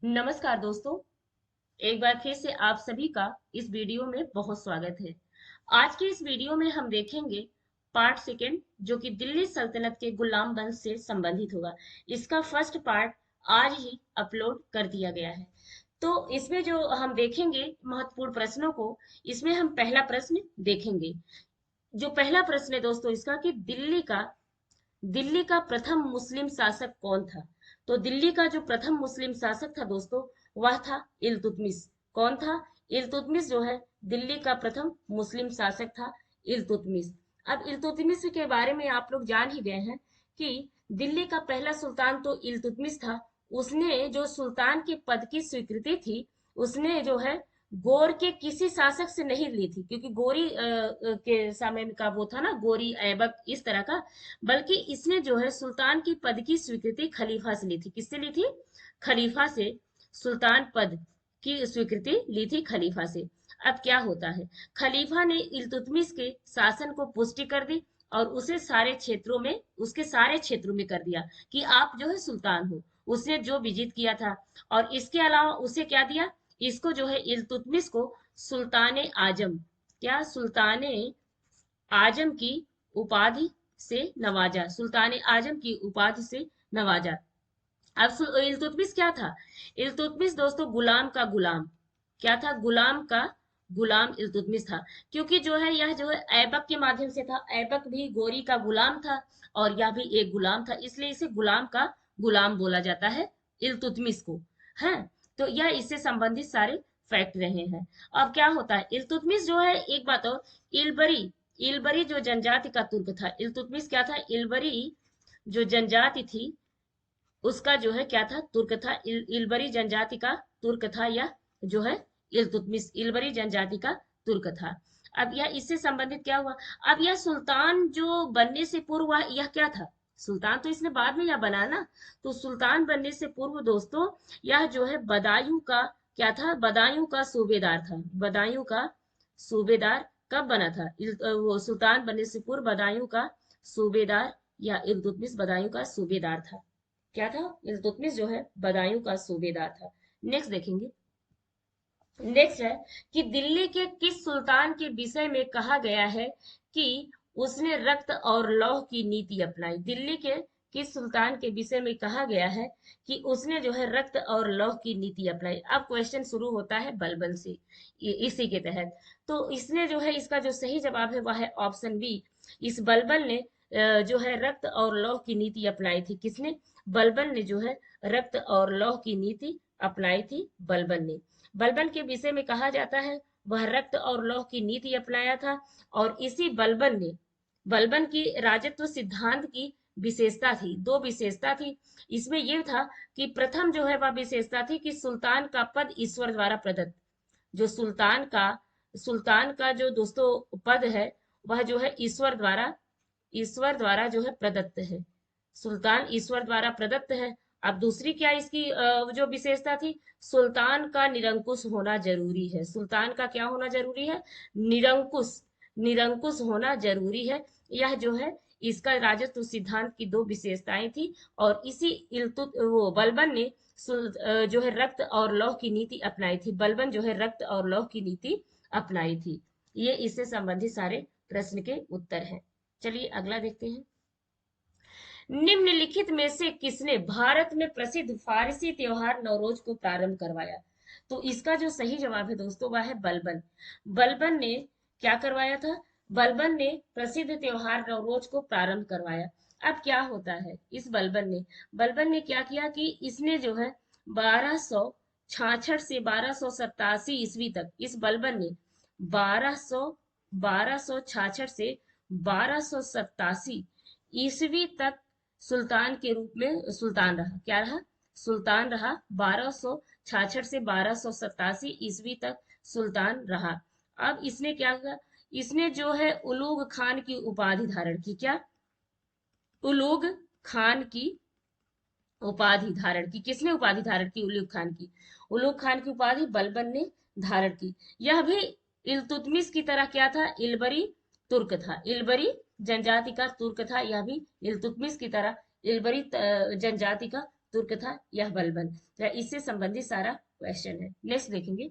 नमस्कार दोस्तों। एक बार फिर से आप सभी का इस वीडियो में बहुत स्वागत है। आज के इस वीडियो में हम देखेंगे पार्ट सेकेंड, जो कि दिल्ली सल्तनत के गुलाम वंश से संबंधित होगा। इसका फर्स्ट पार्ट आज ही अपलोड कर दिया गया है। तो इसमें जो हम देखेंगे महत्वपूर्ण प्रश्नों को, इसमें हम पहला प्रश्न देखेंगे। जो पहला प्रश्न है दोस्तों इसका, कि दिल्ली का प्रथम मुस्लिम शासक कौन था। तो दिल्ली का जो प्रथम मुस्लिम शासक था दोस्तों, वह था इल्तुतमिश। कौन था? इल्तुतमिश जो है दिल्ली का प्रथम मुस्लिम शासक था, इल्तुतमिश। अब इल्तुतमिश के बारे में आप लोग जान ही गए हैं कि दिल्ली का पहला सुल्तान तो इल्तुतमिश था। उसने जो सुल्तान के पद की स्वीकृति थी, उसने जो है गोर के किसी शासक से नहीं ली थी, क्योंकि गोरी के समय का वो था ना, गोरी ऐबक इस तरह का। बल्कि इसने जो है सुल्तान की पद की स्वीकृति खलीफा से ली थी। किससे ली थी? खलीफा से। सुल्तान पद की स्वीकृति ली थी खलीफा से। अब क्या होता है, खलीफा ने इल्तुतमिश के शासन को पुष्टि कर दी और उसके सारे क्षेत्रों में कर दिया कि आप जो है सुल्तान हो। उसने जो विजित किया था। और इसके अलावा उसे क्या दिया, इसको जो है इल्तुतमिश को सुल्तान आजम, क्या सुल्तान आजम की उपाधि से नवाजा, सुल्तान आजम की उपाधि से नवाजा। अब इल्तुतमिश क्या था? इल्तुतमिश दोस्तों गुलाम का गुलाम। क्या था? गुलाम का गुलाम इल्तुतमिश था। क्योंकि जो है यह जो है ऐबक के माध्यम से था। ऐबक भी गोरी का गुलाम था और यह भी एक गुलाम था, इसलिए इसे गुलाम का गुलाम बोला जाता है, इल्तुतमिश को। है। तो यह इससे संबंधित सारे फैक्ट रहे हैं। अब क्या होता है, इल्तुतमिश जो है, एक बात और, इलबरी इलबरी जो जनजाति का तुर्क था। इल्तुतमिश क्या था? इलबरी जो जनजाति थी, उसका जो है क्या था? तुर्क था। इलबरी जनजाति का तुर्क था यह, जो है इल्तुतमिश इलबरी जनजाति का तुर्क था। अब यह इससे संबंधित क्या हुआ? अब यह सुल्तान जो बनने से पूर्व यह क्या था? सुल्तान तो इसने बाद में यह बना ना। तो सुल्तान बनने से पूर्व दोस्तों, यह जो है बदायूं का क्या था? बदायूं का सूबेदार था। बदायूं का सूबेदार कब बना था? वो सुल्तान बनने से पूर्व बदायूं का सूबेदार, या इल्तुतमिश बदायूं का सूबेदार था। क्या था? इल्तुतमिश जो है बदायूं का सूबेदार था। नेक्स्ट देखेंगे। नेक्स्ट है कि दिल्ली के किस सुल्तान के विषय में कहा गया है कि उसने रक्त और लौह की नीति अपनाई। दिल्ली के किस सुल्तान के विषय में कहा गया है कि उसने जो है रक्त और लौह की नीति अपनाई। अब क्वेश्चन शुरू होता है बलबन से, इसी के तहत। तो इसने जो है, इसका जो सही जवाब है वह है ऑप्शन बी। इस बलबन ने जो है रक्त और लौह की नीति अपनाई थी। किसने? बलबन ने जो है रक्त और लौह की नीति अपनाई थी, बलबन ने। बलबन के विषय में कहा जाता है वह रक्त और लौह की नीति अपनाया था। और इसी बलबन की राजत्व सिद्धांत की विशेषता थी, दो विशेषता थी। इसमें यह था कि प्रथम जो है वह विशेषता थी कि सुल्तान का पद ईश्वर द्वारा प्रदत्त। जो सुल्तान का जो दोस्तों पद है, वह जो है ईश्वर द्वारा जो है प्रदत्त है। सुल्तान ईश्वर द्वारा प्रदत्त है। अब दूसरी क्या इसकी जो विशेषता थी, सुल्तान का निरंकुश होना जरूरी है। सुल्तान का क्या होना जरूरी है? निरंकुश। निरंकुश होना जरूरी है। यह जो है इसका राजत्व सिद्धांत की दो विशेषताएं थी। और इसी वो बलबन ने जो है रक्त और लौह की नीति अपनाई थी। बलबन जो है रक्त और लौह की नीति अपनाई थी। ये इससे संबंधित सारे प्रश्न के उत्तर हैं। चलिए अगला देखते हैं। निम्नलिखित में से किसने भारत में प्रसिद्ध फारसी त्योहार नवरोज को प्रारंभ करवाया? तो इसका जो सही जवाब है दोस्तों वह है बलबन। बलबन ने क्या करवाया था? बलबन ने प्रसिद्ध त्योहार नवरोज को प्रारंभ करवाया। अब क्या होता है, इस बलबन ने क्या किया कि इसने जो है 1266 से 1287 ईस्वी तक, इस बलबन ने 1266 से 1287 ईस्वी तक सुल्तान के रूप में सुल्तान रहा। क्या रहा? सुल्तान रहा। 1266 से 1287 ईस्वी तक सुल्तान रहा। अब इसने क्या किया? इसने जो है उलूग खान की उपाधि धारण की। क्या? उलूग खान की उपाधि धारण की। किसने उपाधि धारण की? उलूग खान की। उलूग खान की उपाधि बलबन ने धारण की। यह भी इल्तुतमिश की तरह क्या था? इलबरी तुर्क था। इलबरी जनजाति का तुर्क था। यह भी इल्तुतमिश की तरह इलबरी जनजाति का तुर्क था या बलबन। तो इससे संबंधित सारा क्वेश्चन है। नेक्स्ट देखेंगे।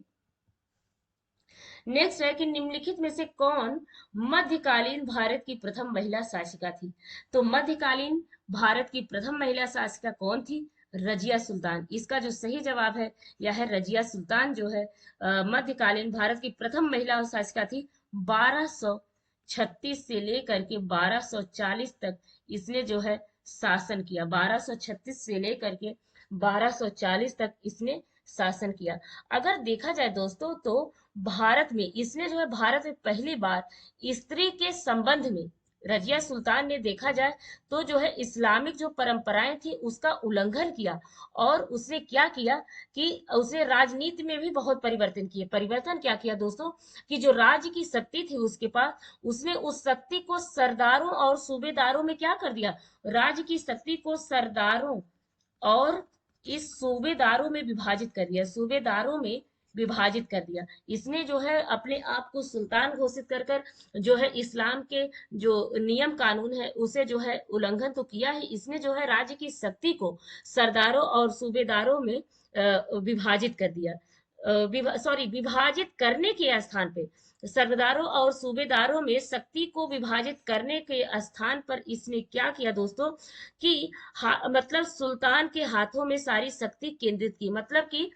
नेक्स्ट है कि निम्नलिखित में से कौन मध्यकालीन भारत की प्रथम महिला शासिका थी। तो मध्यकालीन भारत की प्रथम महिला शासिका कौन थी? रजिया सुल्तान। इसका जो सही जवाब है यह है रजिया सुल्तान जो है मध्यकालीन भारत की प्रथम महिला शासिका थी। 1236 से लेकर के 1240 तक इसने जो है शासन किया। 1236 से लेकर के 1240 तक इसने शासन किया। अगर देखा जाए दोस्तों तो भारत में इसने जो है भारत में पहली बार स्त्री के संबंध में रजिया सुल्तान ने देखा जाए तो जो है इस्लामिक जो परंपराएं थी उसका उल्लंघन किया। और उसने क्या किया कि उसने राजनीति में भी बहुत परिवर्तन किए। परिवर्तन क्या किया दोस्तों कि जो राज्य की शक्ति थी उसके पास, उसने उस शक्ति को सरदारों और सूबेदारों में क्या कर दिया, राज्य की शक्ति को सरदारों और इस सूबेदारों में विभाजित कर दिया। सूबेदारों में विभाजित कर दिया। इसने जो है अपने आप को सुल्तान घोषित कर कर जो है इस्लाम के जो नियम कानून है उसे जो है उल्लंघन तो किया ही, इसने जो है राज्य की शक्ति को सरदारों और सूबेदारों में विभाजित कर दिया। विभाजित करने के स्थान पे सरदारों और सूबेदारों में शक्ति को विभाजित करने के स्थान पर इसने क्या किया दोस्तों कि मतलब सुल्तान के हाथों में सारी शक्ति केंद्रित की। मतलब कि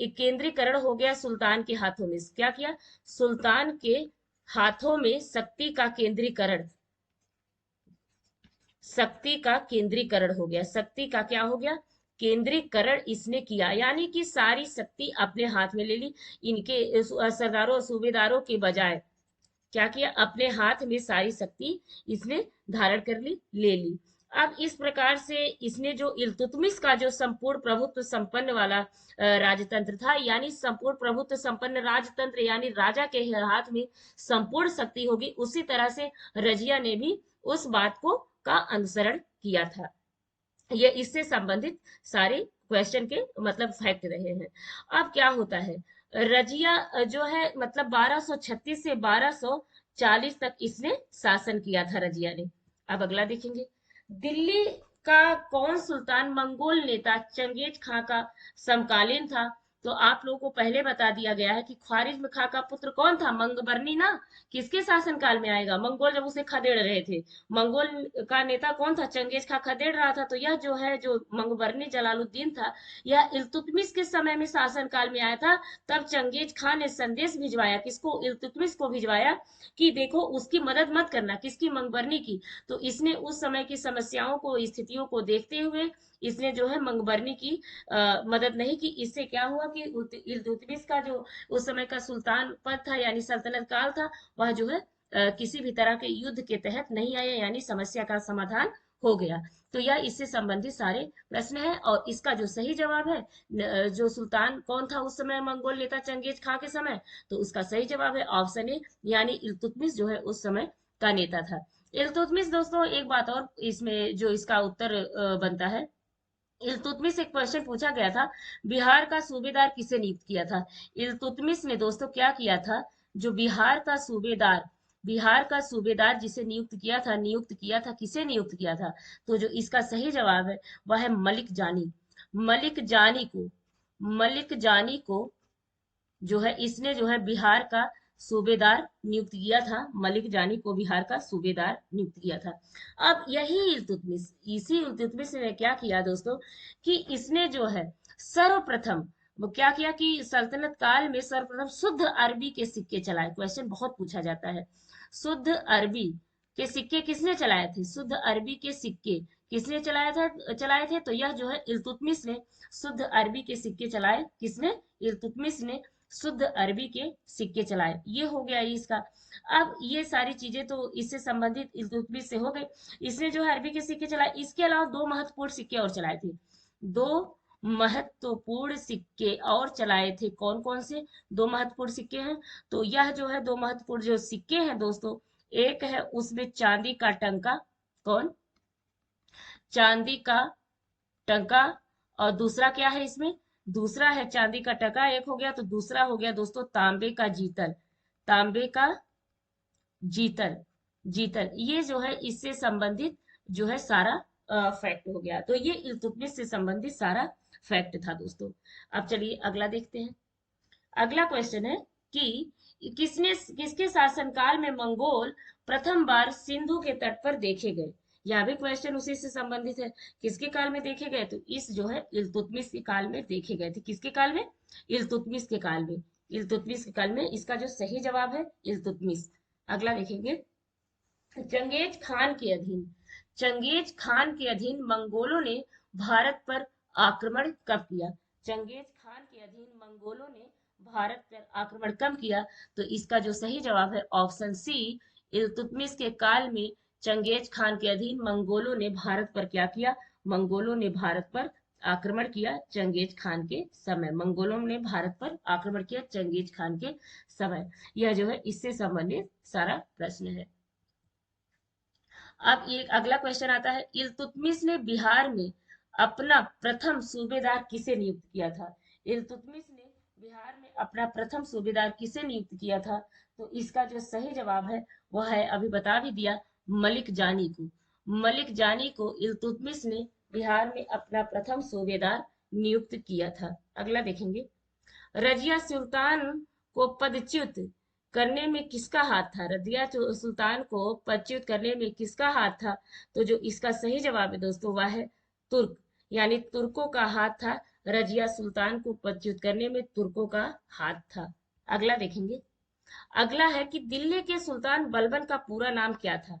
केंद्रीकरण हो गया सुल्तान के हाथों में। क्या किया? सुल्तान के हाथों में शक्ति का केंद्रीकरण, शक्ति का केंद्रीकरण हो गया। शक्ति का क्या हो गया? केंद्रीकरण इसने किया, यानी कि सारी शक्ति अपने हाथ में ले ली। इनके सरदारों और सूबेदारों के बजाय क्या किया? अपने हाथ में सारी शक्ति इसने धारण कर ली, ले ली। अब इस प्रकार से इसने जो इल्तुतमिश का जो संपूर्ण प्रभुत्व संपन्न वाला राजतंत्र था, यानी संपूर्ण प्रभुत्व संपन्न राजतंत्र, यानी राजा के हाथ में संपूर्ण शक्ति होगी, उसी तरह से रजिया ने भी उस बात को का अनुसरण किया था। ये इससे संबंधित सारे क्वेश्चन के मतलब फैक्ट रहे हैं। अब क्या होता है, रजिया जो है मतलब 1236 से 1240 तक इसने शासन किया था रजिया ने। अब अगला देखेंगे। दिल्ली का कौन सुल्तान मंगोल नेता चंगेज खां का समकालीन था? तो आप लोगों को पहले बता दिया गया है कि ख्वारिज्म खां का पुत्र कौन था? मंगबरनी ना। किसके शासन काल में आएगा? मंगोल जब उसे खदेड़ रहे थे। मंगोल का नेता कौन था? चंगेज खां खदेड़ रहा था। तो यह जो है जो मंगबरनी जलालुद्दीन था, यह इल्तुतमिश के समय में शासन काल में आया था। तब चंगेज खां ने संदेश भिजवाया, किसको? इल्तुतमिश को भिजवाया कि देखो उसकी मदद मत करना। किसकी? मंगबरनी की। तो इसने उस समय की समस्याओं को, स्थितियों को देखते हुए इसने जो है मंगबरनी की मदद नहीं की। इससे क्या हुआ कि इल्तुतमिश का जो उस समय का सुल्तान पद था यानी सल्तनत काल था, वह जो है किसी भी तरह के युद्ध के तहत नहीं आया, यानी समस्या का समाधान हो गया। तो यह इससे संबंधित सारे प्रश्न है। और इसका जो सही जवाब है जो सुल्तान कौन था उस समय मंगोल नेता चंगेज खां के समय, तो उसका सही जवाब है ऑप्शन ए, यानी इल्तुतमिश जो है उस समय का नेता था। इल्तुतमिश दोस्तों एक बात और इसमें जो इसका उत्तर बनता है, इल्तुतमिश एक क्वेश्चन पूछा गया था, बिहार का सूबेदार किसे नियुक्त किया था? इल्तुतमिश ने दोस्तों क्या किया था, जो बिहार का सूबेदार जिसे नियुक्त किया था, किसे नियुक्त किया था? तो जो इसका सही जवाब है वह है मलिक जानी। मलिक जानी को, मलिक जानी को जो है इसने जो है बिहार का सूबेदार नियुक्त किया था। मलिक जानी को बिहार का सूबेदार नियुक्त किया था। अब यही इल्तुतमिश, इसी इल्तुतमिश ने क्या किया दोस्तों कि इसने जो है सर्वप्रथम वो क्या किया कि सल्तनत काल में सर्वप्रथम शुद्ध अरबी के सिक्के चलाए। क्वेश्चन बहुत पूछा जाता है, शुद्ध अरबी के सिक्के किसने चलाए थे? शुद्ध अरबी के सिक्के किसने चलाए थे? तो यह जो है इल्तुतमिश ने शुद्ध अरबी के सिक्के चलाए। किसने? इल्तुतमिश ने शुद्ध अरबी के सिक्के चलाए। ये हो गया इसका। अब ये सारी चीजें तो इससे संबंधित इल्तुतमिश से हो गई। इसने जो है अरबी के सिक्के चलाए, इसके अलावा दो महत्वपूर्ण सिक्के और चलाए थे। दो महत्वपूर्ण सिक्के और चलाए थे। कौन कौन से दो महत्वपूर्ण सिक्के हैं? तो यह जो है दो महत्वपूर्ण जो सिक्के हैं दोस्तों, एक है उसमें चांदी का टंका। कौन? चांदी का टंका। और दूसरा क्या है इसमें? दूसरा है चांदी का टका एक हो गया, तो दूसरा हो गया दोस्तों तांबे का जीतल। तांबे का जीतल, जीतल ये जो है इससे संबंधित जो है सारा फैक्ट हो गया। तो ये इल्तुतमिश से संबंधित सारा फैक्ट था दोस्तों। अब चलिए अगला देखते हैं। अगला क्वेश्चन है कि किसके शासनकाल में मंगोल प्रथम बार सिंधु के तट पर देखे गए। यह भी क्वेश्चन उसी से संबंधित है। किसके काल में देखे गए? तो इस जो है इल्तुतमिश के काल में देखे गए थे। किसके काल में? इल्तुतमिश के काल में। इल्तुतमिश के काल में। इसका जो सही जवाब है इल्तुतमिश। अगला देखेंगे। चंगेज खान के अधीन चंगेज खान के अधीन मंगोलों ने भारत पर आक्रमण कब किया? चंगेज खान के अधीन मंगोलों ने भारत पर आक्रमण कब किया? तो इसका जो सही जवाब है ऑप्शन सी, इल्तुतमिश के काल में चंगेज खान के अधीन मंगोलों ने भारत पर क्या किया? मंगोलों ने भारत पर आक्रमण किया चंगेज खान के समय। मंगोलों ने भारत पर आक्रमण किया चंगेज खान के समय। यह जो है इससे संबंधित सारा प्रश्न है। अब एक अगला क्वेश्चन आता है, इल्तुतमिश ने बिहार में अपना प्रथम सूबेदार किसे नियुक्त किया था? इल्तुतमिश ने बिहार में अपना प्रथम सूबेदार किसे नियुक्त किया था? तो इसका जो सही जवाब है वह है, अभी बता भी दिया, मलिक जानी को। मलिक जानी को इल्तुतमिश ने बिहार में अपना प्रथम सूबेदार नियुक्त किया था। अगला देखेंगे। रजिया सुल्तान को पदच्युत करने में किसका हाथ था? रजिया सुल्तान को पदच्युत करने में किसका हाथ था? तो जो इसका सही जवाब है दोस्तों वह है तुर्क, यानी तुर्कों का हाथ था। रजिया सुल्तान को पदच्युत करने में तुर्कों का हाथ था। अगला देखेंगे। अगला है कि दिल्ली के सुल्तान बलबन का पूरा नाम क्या था?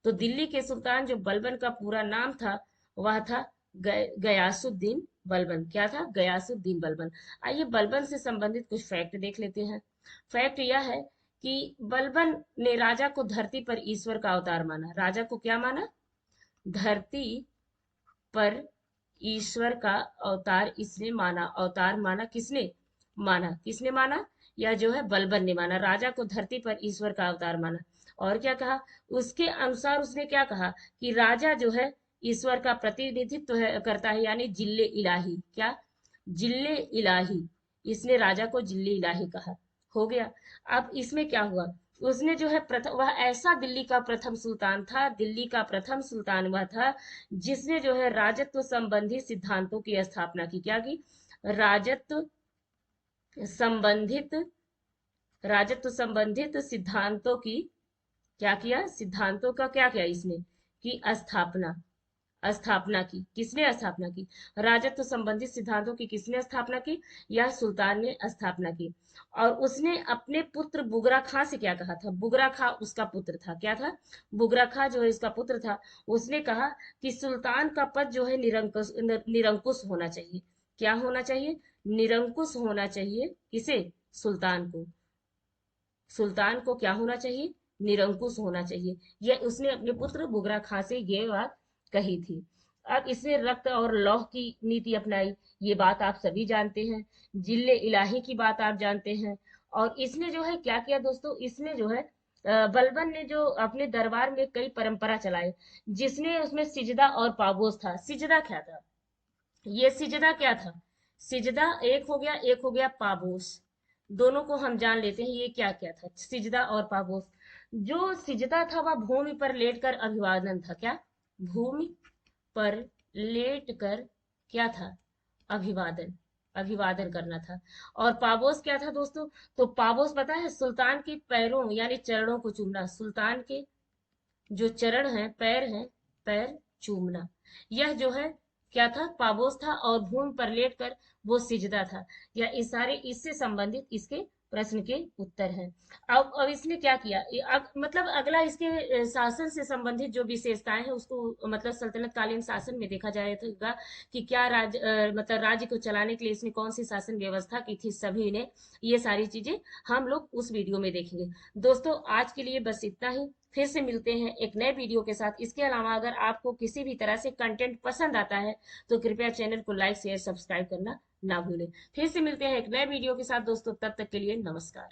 तो दिल्ली के सुल्तान जो बलबन का पूरा नाम था वह था गयासुद्दीन बलबन। क्या था? गयासुद्दीन बलबन। आइए बलबन से संबंधित कुछ फैक्ट देख लेते हैं। फैक्ट यह है कि बलबन ने राजा को धरती पर ईश्वर का अवतार माना। राजा को क्या माना? धरती पर ईश्वर का अवतार इसने माना। अवतार माना किसने? किसने माना? यह जो है बलबन ने माना। राजा को धरती पर ईश्वर का अवतार माना। और क्या कहा? उसके अनुसार उसने क्या कहा कि राजा जो है ईश्वर का प्रतिनिधित्व करता है, यानी जिल्ले इलाही। क्या? जिल्ले इलाही। इसने राजा को जिल्ले इलाही कहा। हो गया। अब इसमें क्या हुआ? उसने जो है प्रथम, वह ऐसा दिल्ली का प्रथम सुल्तान था, दिल्ली का प्रथम सुल्तान वह था जिसने जो है राजत्व संबंधी सिद्धांतों की स्थापना की। क्या की? राजत्व संबंधित राजत्व संबंधित सिद्धांतों की क्या किया? सिद्धांतों का क्या किया इसने? की स्थापना स्थापना की। किसने स्थापना की? राजत्व संबंधित सिद्धांतों की किसने स्थापना की? यह सुल्तान ने स्थापना की। और उसने अपने पुत्र बुगरा खां से क्या कहा था? बुगरा खां उसका पुत्र था। क्या था? बुगरा खां जो है इसका पुत्र था। उसने कहा कि सुल्तान का पद जो है निरंकुश होना चाहिए। क्या होना चाहिए? निरंकुश होना चाहिए। किसे? सुल्तान को। सुल्तान को क्या होना चाहिए? निरंकुश होना चाहिए। यह उसने अपने पुत्र बुगरा खां से ये बात कही थी। अब इसने रक्त और लौह की नीति अपनाई। ये बात आप सभी जानते हैं। जिल्ले इलाही की बात आप जानते हैं। और इसने जो है क्या किया दोस्तों? इसने जो है बलबन ने जो अपने दरबार में कई परंपरा चलाए, जिसने उसमें सिजदा और पाबोस था। सिजदा क्या था? ये सिजदा क्या था? सिजदा एक हो गया पाबोस। दोनों को हम जान लेते हैं ये क्या क्या था, सिजदा और पाबोस। जो सिजदा था वह भूमि पर लेटकर अभिवादन था। क्या? भूमि पर लेटकर क्या था? अभिवादन। अभिवादन करना था। और पाबोस क्या था दोस्तों? तो पाबोस पता है, सुल्तान के पैरों यानी चरणों को चूमना। सुल्तान के जो चरण हैं, पैर हैं, पैर चूमना। यह जो है क्या था? पाबोस था। और भूमि पर लेटकर वो सिजदा था। या इस सारे इससे संबंधित इसके प्रश्न के उत्तर हैं। अब इसने क्या किया? अब मतलब अगला इसके शासन से संबंधित जो विशेषताएं हैं उसको मतलब सल्तनत कालीन शासन में देखा जाएगा कि क्या मतलब राज्य को चलाने के लिए इसने कौन सी शासन व्यवस्था की थी सभी ने। ये सारी चीजें हम लोग उस वीडियो में देखेंगे। दोस्तों आज के लिए बस इतना ही। फिर से मिलते हैं एक नए वीडियो के साथ। इसके अलावा अगर आपको किसी भी तरह से कंटेंट पसंद आता है तो कृपया चैनल को लाइक शेयर सब्सक्राइब करना ना भूलें। फिर से मिलते हैं एक नए वीडियो के साथ दोस्तों, तब तक के लिए नमस्कार।